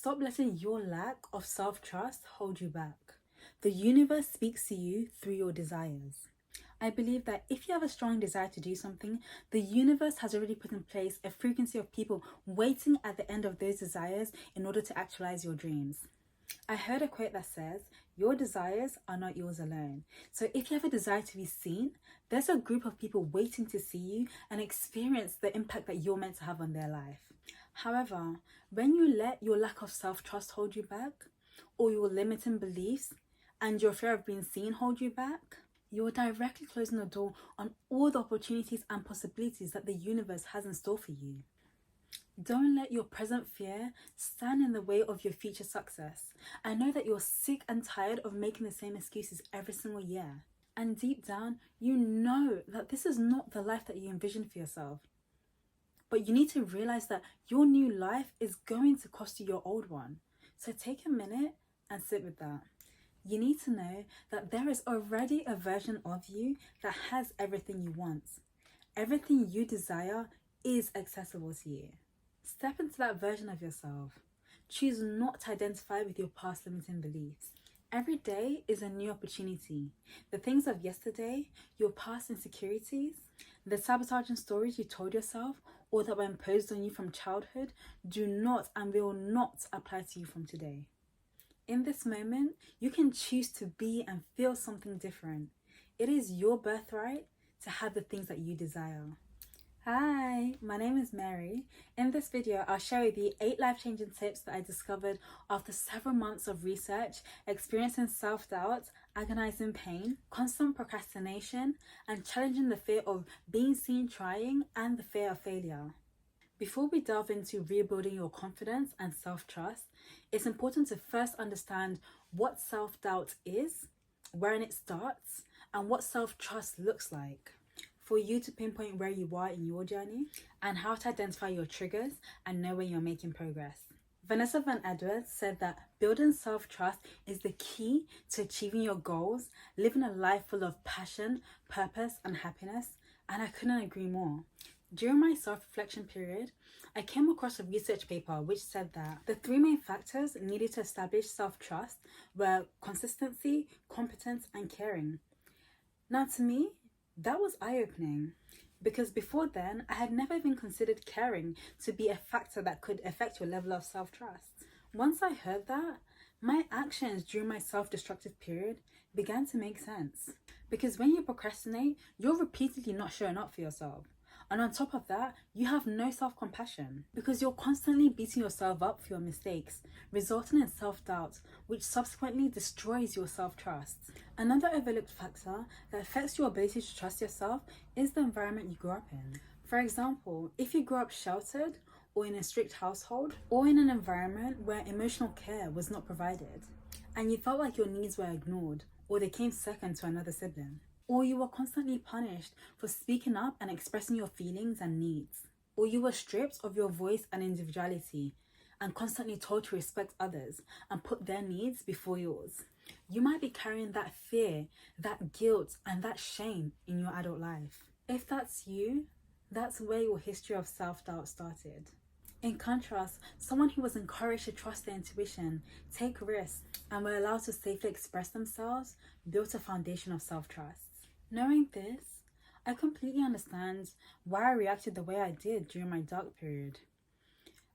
Stop letting your lack of self-trust hold you back. The universe speaks to you through your desires. I believe that if you have a strong desire to do something, the universe has already put in place a frequency of people waiting at the end of those desires in order to actualize your dreams. I heard a quote that says, your desires are not yours alone. So if you have a desire to be seen, there's a group of people waiting to see you and experience the impact that you're meant to have on their life. However, when you let your lack of self-trust hold you back, or your limiting beliefs and your fear of being seen hold you back, you're directly closing the door on all the opportunities and possibilities that the universe has in store for you. Don't let your present fear stand in the way of your future success. I know that you're sick and tired of making the same excuses every single year. And deep down, you know that this is not the life that you envision for yourself. But you need to realize that your new life is going to cost you your old one. So take a minute and sit with that. You need to know that there is already a version of you that has everything you want. Everything you desire is accessible to you. Step into that version of yourself. Choose not to identify with your past limiting beliefs. Every day is a new opportunity. The things of yesterday, your past insecurities, the sabotaging stories you told yourself or that were imposed on you from childhood do not and will not apply to you from today. In this moment, you can choose to be and feel something different. It is your birthright to have the things that you desire. Hi, my name is Mary. In this video, I'll share with you 8 life-changing tips that I discovered after several months of research, experiencing self-doubt, agonizing pain, constant procrastination, and challenging the fear of being seen trying and the fear of failure. Before we delve into rebuilding your confidence and self-trust, it's important to first understand what self-doubt is, where it starts, and what self-trust looks like, for you to pinpoint where you are in your journey and how to identify your triggers and know when you're making progress. Vanessa Van Edwards said that building self-trust is the key to achieving your goals, living a life full of passion, purpose, and happiness, and I couldn't agree more. During my self-reflection period, I came across a research paper which said that the 3 main factors needed to establish self-trust were consistency, competence, and caring. Now to me, that was eye-opening, because before then, I had never even considered caring to be a factor that could affect your level of self-trust. Once I heard that, my actions during my self-destructive period began to make sense. Because when you procrastinate, you're repeatedly not showing up for yourself. And on top of that, you have no self-compassion because you're constantly beating yourself up for your mistakes, resulting in self-doubt, which subsequently destroys your self-trust. Another overlooked factor that affects your ability to trust yourself is the environment you grew up in. For example, if you grew up sheltered or in a strict household or in an environment where emotional care was not provided and you felt like your needs were ignored or they came second to another sibling, or you were constantly punished for speaking up and expressing your feelings and needs, or you were stripped of your voice and individuality and constantly told to respect others and put their needs before yours, you might be carrying that fear, that guilt, and that shame in your adult life. If that's you, that's where your history of self-doubt started. In contrast, someone who was encouraged to trust their intuition, take risks, and were allowed to safely express themselves built a foundation of self-trust. Knowing this, I completely understand why I reacted the way I did during my dark period.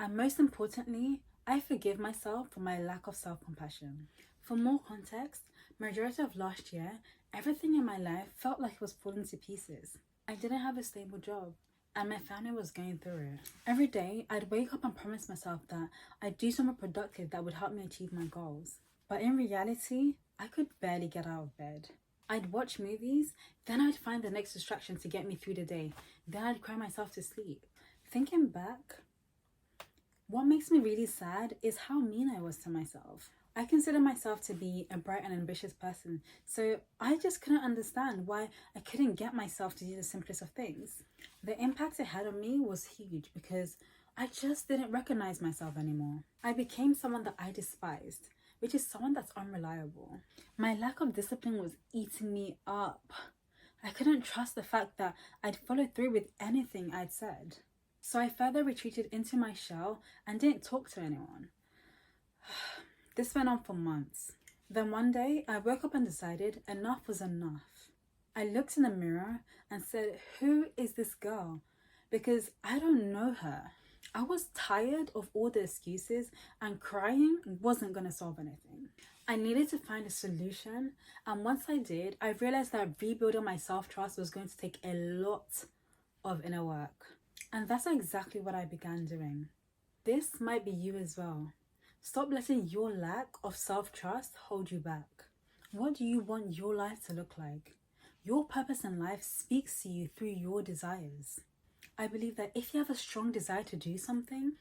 And most importantly, I forgive myself for my lack of self-compassion. For more context, majority of last year, everything in my life felt like it was falling to pieces. I didn't have a stable job, and my family was going through it. Every day, I'd wake up and promise myself that I'd do something productive that would help me achieve my goals. But in reality, I could barely get out of bed. I'd watch movies, then I'd find the next distraction to get me through the day. Then I'd cry myself to sleep. Thinking back, what makes me really sad is how mean I was to myself. I consider myself to be a bright and ambitious person, so I just couldn't understand why I couldn't get myself to do the simplest of things. The impact it had on me was huge because I just didn't recognize myself anymore. I became someone that I despised, which is someone that's unreliable. My lack of discipline was eating me up. I couldn't trust the fact that I'd follow through with anything I'd said. So I further retreated into my shell and didn't talk to anyone. This went on for months. Then one day, I woke up and decided enough was enough. I looked in the mirror and said, who is this girl? Because I don't know her. I was tired of all the excuses, and crying wasn't going to solve anything. I needed to find a solution, and once I did, I realized that rebuilding my self-trust was going to take a lot of inner work. And that's exactly what I began doing. This might be you as well. Stop letting your lack of self-trust hold you back. What do you want your life to look like? Your purpose in life speaks to you through your desires. I believe that if you have a strong desire to do something,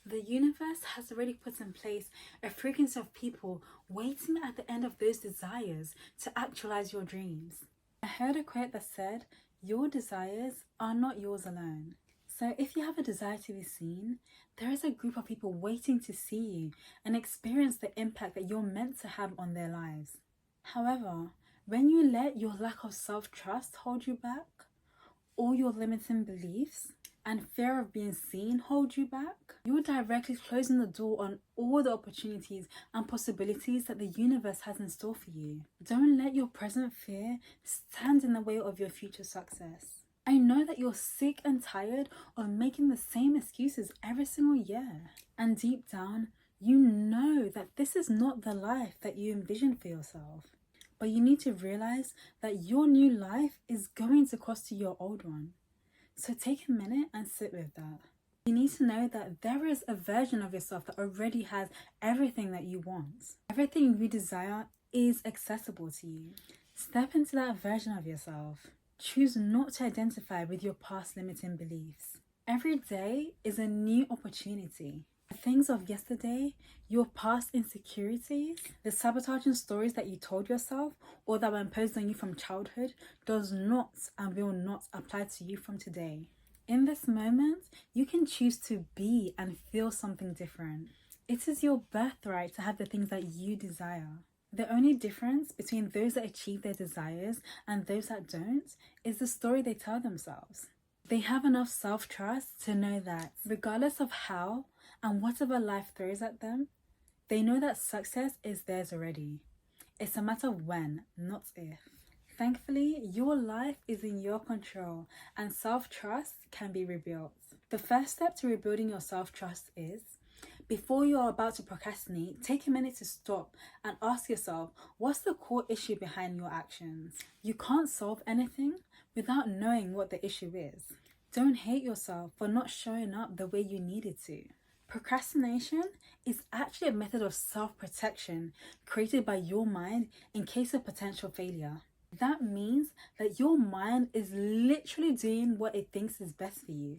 the universe has already put in place a frequency of people waiting at the end of those desires to actualize your dreams. I heard a quote that said, your desires are not yours alone. So if you have a desire to be seen, there is a group of people waiting to see you and experience the impact that you're meant to have on their lives. However, when you let your lack of self-trust hold you back, or your limiting beliefs and fear of being seen hold you back, you're directly closing the door on all the opportunities and possibilities that the universe has in store for you. Don't let your present fear stand in the way of your future success. I know that you're sick and tired of making the same excuses every single year. And deep down, you know that this is not the life that you envisioned for yourself. But you need to realize that your new life is going to cost you your old one. So take a minute and sit with that. You need to know that there is a version of yourself that already has everything that you want. Everything you desire is accessible to you. Step into that version of yourself. Choose not to identify with your past limiting beliefs. Every day is a new opportunity. The things of yesterday, your past insecurities, the sabotaging stories that you told yourself or that were imposed on you from childhood does not and will not apply to you from today. In this moment, you can choose to be and feel something different. It is your birthright to have the things that you desire. The only difference between those that achieve their desires and those that don't is the story they tell themselves. They have enough self-trust to know that regardless of how and whatever life throws at them, they know that success is theirs already. It's a matter of when, not if. Thankfully, your life is in your control and self-trust can be rebuilt. The first step to rebuilding your self-trust is, before you're about to procrastinate, take a minute to stop and ask yourself, what's the core issue behind your actions? You can't solve anything without knowing what the issue is. Don't hate yourself for not showing up the way you needed to. Procrastination is actually a method of self-protection created by your mind in case of potential failure. That means that your mind is literally doing what it thinks is best for you.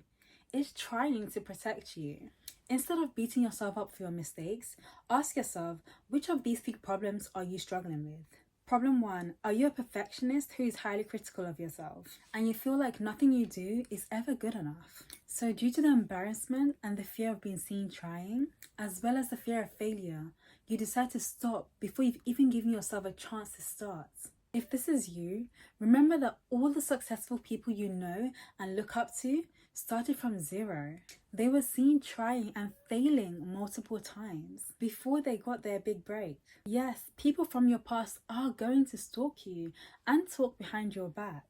It's trying to protect you. Instead of beating yourself up for your mistakes, ask yourself, which of these 3 problems are you struggling with? Problem 1, are you a perfectionist who is highly critical of yourself and you feel like nothing you do is ever good enough? So due to the embarrassment and the fear of being seen trying, as well as the fear of failure, you decide to stop before you've even given yourself a chance to start. If this is you, remember that all the successful people you know and look up to started from zero. They were seen trying and failing multiple times before they got their big break. Yes, people from your past are going to stalk you and talk behind your back.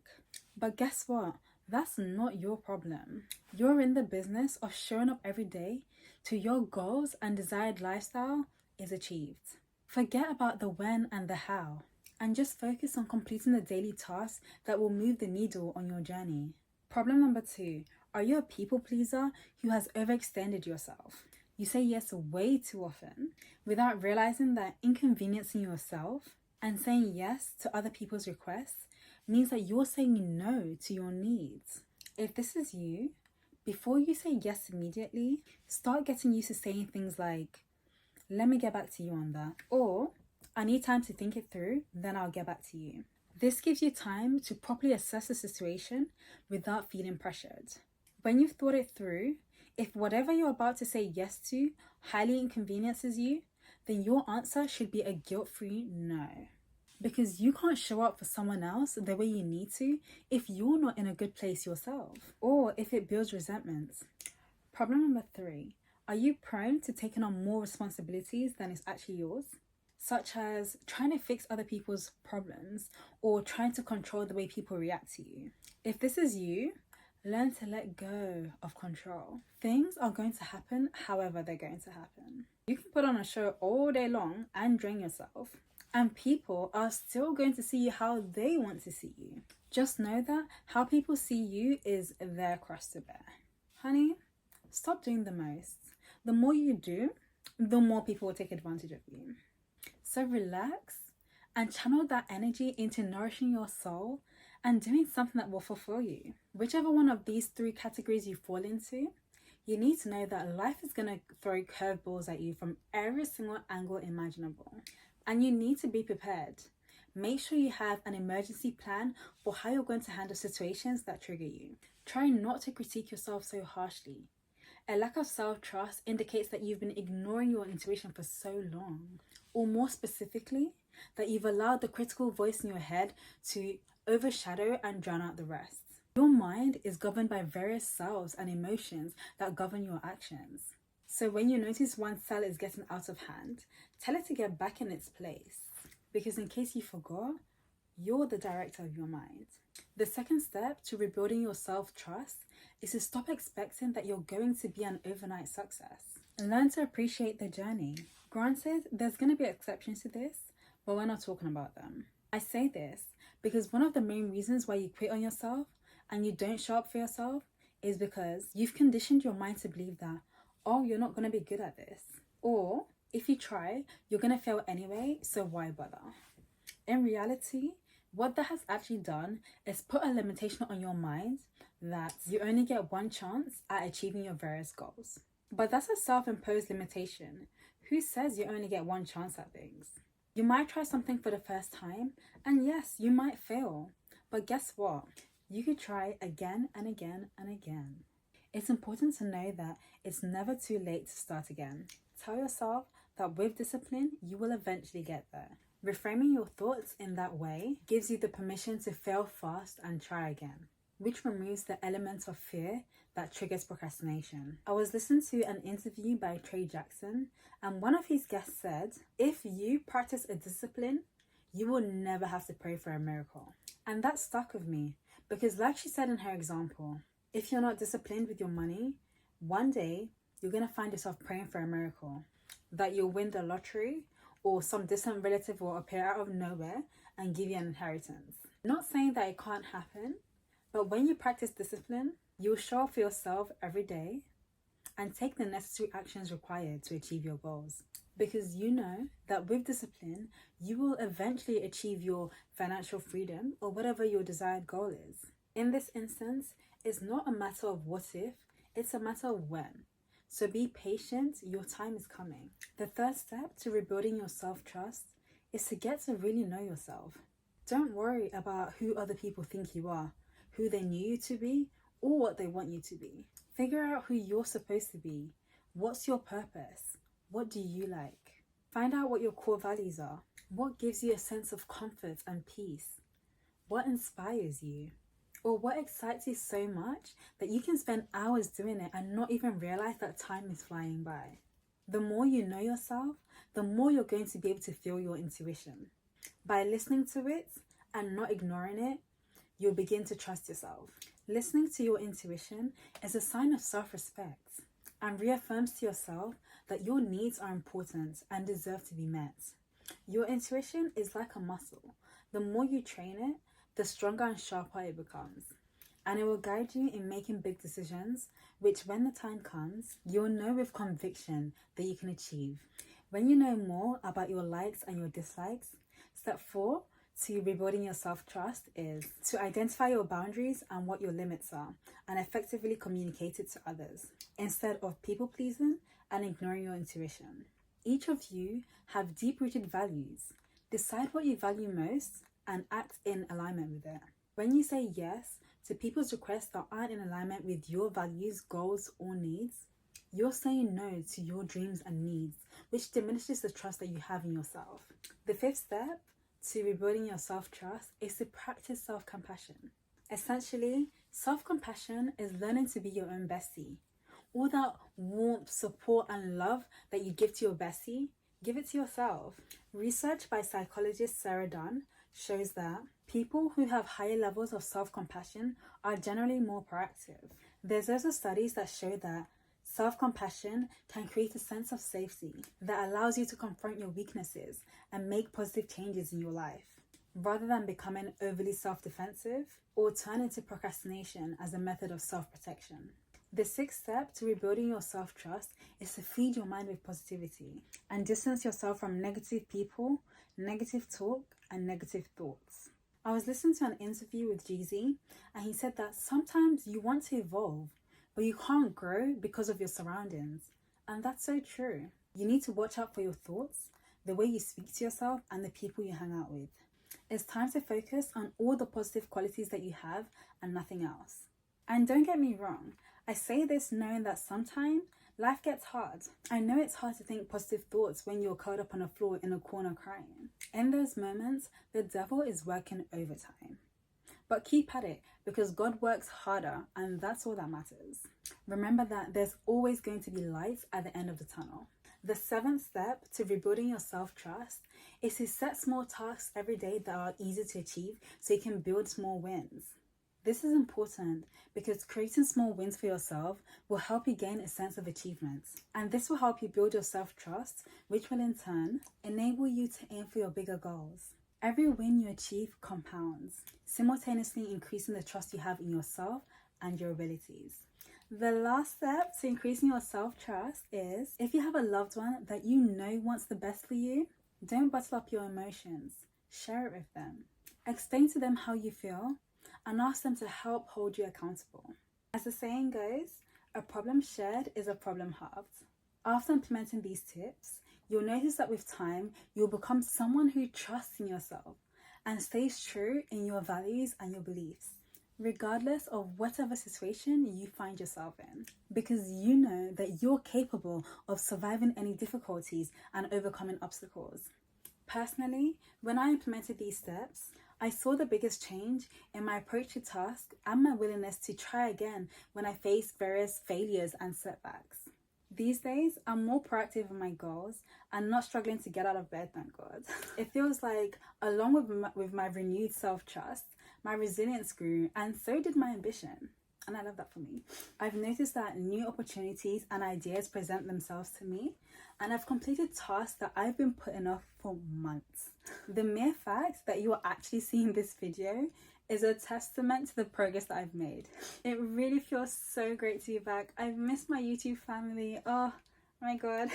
But guess what? That's not your problem. You're in the business of showing up every day till your goals and desired lifestyle is achieved. Forget about the when and the how, and just focus on completing the daily tasks that will move the needle on your journey. Problem number 2, are you a people pleaser who has overextended yourself? You say yes way too often without realizing that inconveniencing yourself and saying yes to other people's requests means that you're saying no to your needs. If this is you, before you say yes immediately, start getting used to saying things like, let me get back to you on that, or I need time to think it through, then I'll get back to you. This gives you time to properly assess the situation without feeling pressured. When you've thought it through, if whatever you're about to say yes to highly inconveniences you, then your answer should be a guilt-free no. Because you can't show up for someone else the way you need to if you're not in a good place yourself, or if it builds resentment. Problem number 3, Are you prone to taking on more responsibilities than is actually yours? Such as trying to fix other people's problems or trying to control the way people react to you. If this is you, learn to let go of control. Things are going to happen however they're going to happen. You can put on a show all day long and drain yourself, and people are still going to see you how they want to see you. Just know that how people see you is their cross to bear. Honey, stop doing the most. The more you do, the more people will take advantage of you. So relax and channel that energy into nourishing your soul and doing something that will fulfill you. Whichever one of these 3 categories you fall into, you need to know that life is going to throw curveballs at you from every single angle imaginable. And you need to be prepared. Make sure you have an emergency plan for how you're going to handle situations that trigger you. Try not to critique yourself so harshly. A lack of self-trust indicates that you've been ignoring your intuition for so long. Or more specifically, that you've allowed the critical voice in your head to overshadow and drown out the rest. Your mind is governed by various cells and emotions that govern your actions. So when you notice one cell is getting out of hand, tell it to get back in its place. Because in case you forgot, you're the director of your mind. The second step to rebuilding your self-trust is to stop expecting that you're going to be an overnight success. Learn to appreciate the journey. Granted, there's going to be exceptions to this, but we're not talking about them. I say this because one of the main reasons why you quit on yourself and you don't show up for yourself is because you've conditioned your mind to believe that, oh, you're not going to be good at this. Or if you try, you're going to fail anyway, so why bother? In reality, what that has actually done is put a limitation on your mind that you only get one chance at achieving your various goals. But that's a self-imposed limitation. Who says you only get one chance at things? You might try something for the first time, and yes, you might fail. But guess what? You could try again and again and again. It's important to know that it's never too late to start again. Tell yourself that with discipline, you will eventually get there. Reframing your thoughts in that way gives you the permission to fail fast and try again, which removes the element of fear that triggers procrastination. I was listening to an interview by Trey Jackson, and one of his guests said, if you practice a discipline, you will never have to pray for a miracle. And that stuck with me, because like she said in her example, if you're not disciplined with your money, one day you're going to find yourself praying for a miracle, that you'll win the lottery, or some distant relative will appear out of nowhere and give you an inheritance. Not saying that it can't happen, but when you practice discipline, you'll show up for yourself every day and take the necessary actions required to achieve your goals. Because you know that with discipline, you will eventually achieve your financial freedom or whatever your desired goal is. In this instance, it's not a matter of what if, it's a matter of when. So be patient, your time is coming. The third step to rebuilding your self-trust is to get to really know yourself. Don't worry about who other people think you are, who they knew you to be, or what they want you to be. Figure out who you're supposed to be. What's your purpose? What do you like? Find out what your core values are. What gives you a sense of comfort and peace? What inspires you? Or what excites you so much that you can spend hours doing it and not even realize that time is flying by? The more you know yourself, the more you're going to be able to feel your intuition. By listening to it and not ignoring it, you'll begin to trust yourself. Listening to your intuition is a sign of self-respect and reaffirms to yourself that your needs are important and deserve to be met. Your intuition is like a muscle. The more you train it, the stronger and sharper it becomes. And it will guide you in making big decisions, which when the time comes, you'll know with conviction that you can achieve. When you know more about your likes and your dislikes, step 4 to rebuilding your self-trust is to identify your boundaries and what your limits are and effectively communicate it to others instead of people-pleasing and ignoring your intuition. Each of you have deep-rooted values. Decide what you value most and act in alignment with it. When you say yes to people's requests that aren't in alignment with your values, goals, or needs, you're saying no to your dreams and needs, which diminishes the trust that you have in yourself. The 5th step to rebuilding your self-trust is to practice self-compassion. Essentially, self-compassion is learning to be your own bestie. All that warmth, support, and love that you give to your bestie, give it to yourself. Research by psychologist Sarah Dunn shows that people who have higher levels of self-compassion are generally more proactive. There's also studies that show that self-compassion can create a sense of safety that allows you to confront your weaknesses and make positive changes in your life, rather than becoming overly self-defensive or turn into procrastination as a method of self-protection. The sixth step to rebuilding your self-trust is to feed your mind with positivity and distance yourself from negative people, negative talk, and negative thoughts. I was listening to an interview with Jeezy, and he said that sometimes you want to evolve, but you can't grow because of your surroundings. And that's so true. You need to watch out for your thoughts, the way you speak to yourself, and the people you hang out with. It's time to focus on all the positive qualities that you have and nothing else. And don't get me wrong, I say this knowing that sometimes life gets hard. I know it's hard to think positive thoughts when you're curled up on the floor in a corner crying. In those moments, the devil is working overtime. But keep at it, because God works harder, and that's all that matters. Remember that there's always going to be light at the end of the tunnel. The seventh step to rebuilding your self-trust is to set small tasks every day that are easy to achieve so you can build small wins. This is important because creating small wins for yourself will help you gain a sense of achievement. And this will help you build your self-trust, which will in turn enable you to aim for your bigger goals. Every win you achieve compounds, simultaneously increasing the trust you have in yourself and your abilities. The last step to increasing your self-trust is, if you have a loved one that you know wants the best for you, don't bottle up your emotions. Share it with them. Explain to them how you feel and ask them to help hold you accountable. As the saying goes, a problem shared is a problem halved. After implementing these tips, you'll notice that with time, you'll become someone who trusts in yourself and stays true in your values and your beliefs, regardless of whatever situation you find yourself in, because you know that you're capable of surviving any difficulties and overcoming obstacles. Personally, when I implemented these steps, I saw the biggest change in my approach to tasks and my willingness to try again when I faced various failures and setbacks. These days, I'm more proactive in my goals and not struggling to get out of bed, thank God. It feels like, along with my renewed self-trust, my resilience grew, and so did my ambition. And I love that for me. I've noticed that new opportunities and ideas present themselves to me, and I've completed tasks that I've been putting off for months. The mere fact that you are actually seeing this video is a testament to the progress that I've made. It really feels so great to be back. I've missed my YouTube family. Oh my God.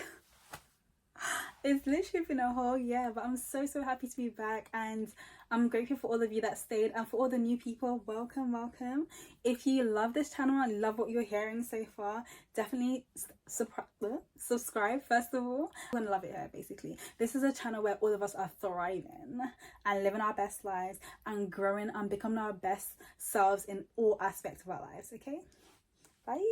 It's literally been a whole year, but I'm so happy to be back, and I'm grateful for all of you that stayed, and for all the new people, welcome. If you love this channel and love what you're hearing so far, definitely subscribe first of all. I'm gonna love it here. Basically, this is a channel where all of us are thriving and living our best lives and growing and becoming our best selves in all aspects of our lives. Okay, bye.